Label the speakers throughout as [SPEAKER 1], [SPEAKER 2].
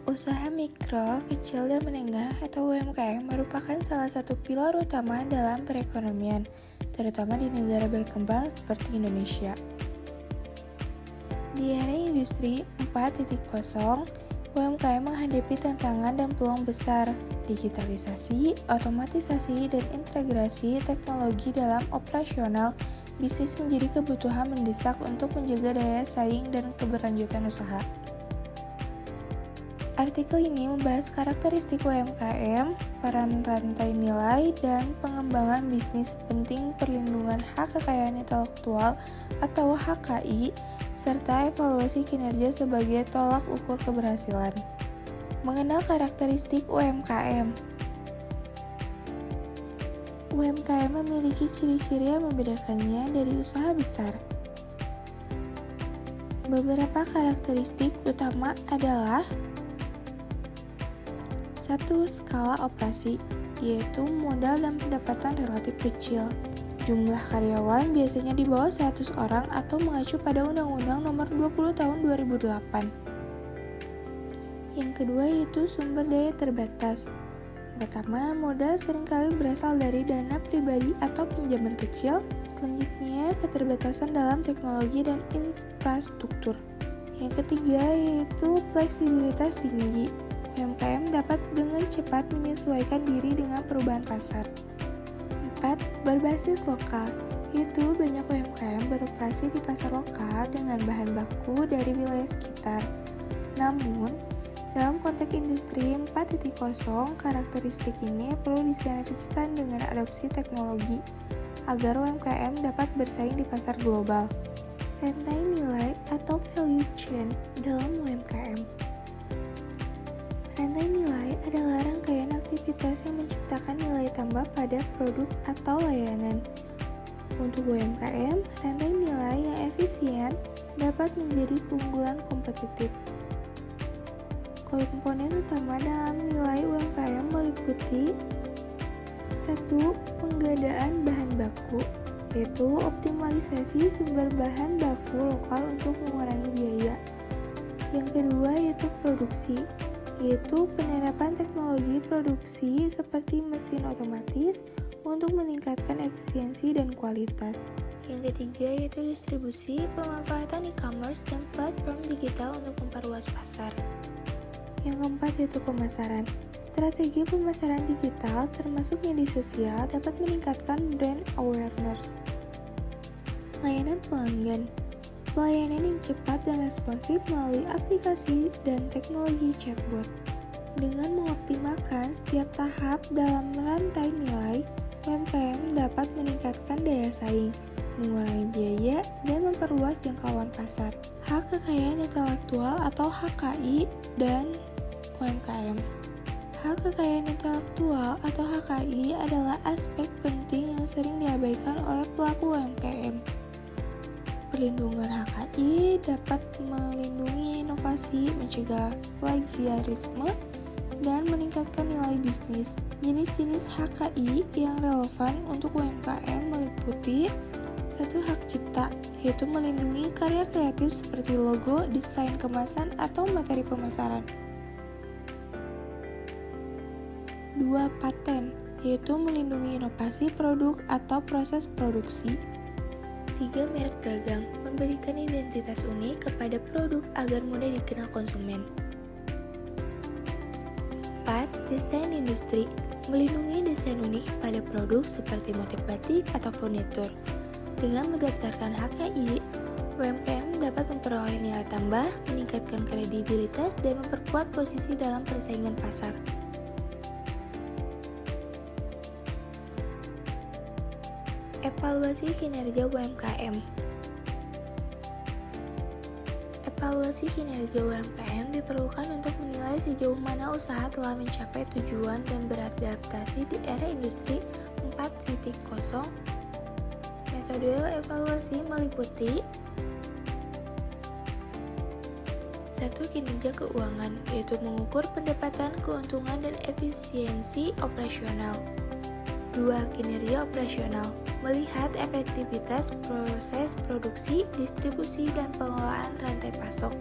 [SPEAKER 1] Usaha mikro, kecil, dan menengah atau UMKM merupakan salah satu pilar utama dalam perekonomian, terutama di negara berkembang seperti Indonesia. Di era industri 4.0, UMKM menghadapi tantangan dan peluang besar. Digitalisasi, otomatisasi, dan integrasi teknologi dalam operasional bisnis menjadi kebutuhan mendesak untuk menjaga daya saing dan keberlanjutan usaha. Artikel ini membahas karakteristik UMKM, peran rantai nilai, dan pengembangan bisnis, penting perlindungan hak kekayaan intelektual atau HKI, serta evaluasi kinerja sebagai tolak ukur keberhasilan. Mengenal karakteristik UMKM. UMKM memiliki ciri-ciri yang membedakannya dari usaha besar. Beberapa karakteristik utama adalah 1. Skala operasi, yaitu modal dan pendapatan relatif kecil. Jumlah karyawan biasanya di bawah 100 orang atau mengacu pada Undang-Undang Nomor 20 Tahun 2008. Yang kedua yaitu sumber daya terbatas. Pertama, modal seringkali berasal dari dana pribadi atau pinjaman kecil. Selanjutnya, keterbatasan dalam teknologi dan infrastruktur. Yang ketiga yaitu fleksibilitas tinggi. UMKM dapat dengan cepat menyesuaikan diri dengan perubahan pasar. 4. Berbasis lokal, yaitu banyak UMKM beroperasi di pasar lokal dengan bahan baku dari wilayah sekitar. Namun, dalam konteks industri 4.0, karakteristik ini perlu disinergikan dengan adopsi teknologi agar UMKM dapat bersaing di pasar global. Rantai nilai atau value chain dalam UMKM. Rantai nilai adalah rangkaian aktivitas yang menciptakan nilai tambah pada produk atau layanan. Untuk UMKM, rantai nilai yang efisien dapat menjadi keunggulan kompetitif. Komponen utama dalam nilai UMKM meliputi 1. Penggadaan bahan baku, yaitu optimalisasi sumber bahan baku lokal untuk mengurangi biaya. Yang kedua yaitu produksi, yaitu penerapan teknologi produksi seperti mesin otomatis untuk meningkatkan efisiensi dan kualitas. Yang ketiga yaitu distribusi, pemanfaatan e-commerce dan platform digital untuk memperluas pasar. Yang keempat yaitu pemasaran. Strategi pemasaran digital termasuk media sosial dapat meningkatkan brand awareness. Layanan pelanggan. Pelayanan yang cepat dan responsif melalui aplikasi dan teknologi chatbot. Dengan mengoptimalkan setiap tahap dalam rantai nilai, UMKM dapat meningkatkan daya saing, mengurangi biaya, dan memperluas jangkauan pasar. Hak kekayaan intelektual atau HKI dan UMKM. Hak kekayaan intelektual atau HKI adalah aspek penting yang sering diabaikan oleh pelaku UMKM. Perlindungan HKI dapat melindungi inovasi, mencegah plagiarisme, dan meningkatkan nilai bisnis. Jenis-jenis HKI yang relevan untuk UMKM meliputi 1. Hak cipta, yaitu melindungi karya kreatif seperti logo, desain kemasan, atau materi pemasaran. 2. Paten, yaitu melindungi inovasi produk atau proses produksi. 3. Merek dagang, memberikan identitas unik kepada produk agar mudah dikenal konsumen. 4. Desain industri, melindungi desain unik pada produk seperti motif batik atau furnitur. Dengan mendaftarkan HKI, UMKM dapat memperoleh nilai tambah, meningkatkan kredibilitas, dan memperkuat posisi dalam persaingan pasar. Evaluasi kinerja UMKM. Evaluasi kinerja UMKM diperlukan untuk menilai sejauh mana usaha telah mencapai tujuan dan beradaptasi di era industri 4.0. Metode evaluasi meliputi 1. Kinerja keuangan, yaitu mengukur pendapatan, keuntungan, dan efisiensi operasional. 2. Kinerja operasional, melihat efektivitas proses produksi, distribusi, dan pengelolaan rantai pasok.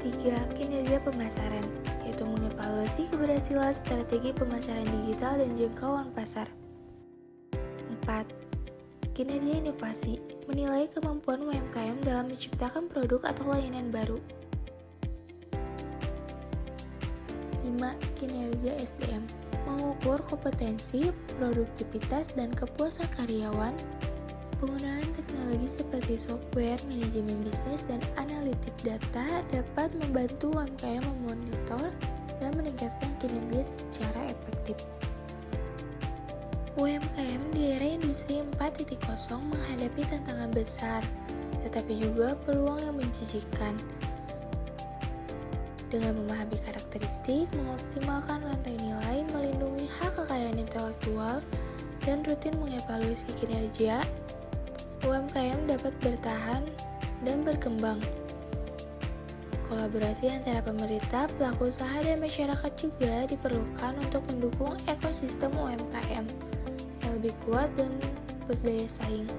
[SPEAKER 1] 3. Kinerja pemasaran, yaitu mengevaluasi keberhasilan strategi pemasaran digital dan jangkauan pasar. 4. Kinerja inovasi, menilai kemampuan UMKM dalam menciptakan produk atau layanan baru. 5. Kinerja SDM, mengukur kompetensi, produktivitas, dan kepuasan karyawan. Penggunaan teknologi seperti software, manajemen bisnis, dan analitik data dapat membantu UMKM memonitor dan meningkatkan kinerja secara efektif. UMKM di era industri 4.0 menghadapi tantangan besar, tetapi juga peluang yang menjanjikan. Dengan memahami karakteristik, mengoptimalkan rantai nilai, melindungi hak kekayaan intelektual, dan rutin mengevaluasi kinerja, UMKM dapat bertahan dan berkembang. Kolaborasi antara pemerintah, pelaku usaha, dan masyarakat juga diperlukan untuk mendukung ekosistem UMKM yang lebih kuat dan berdaya saing.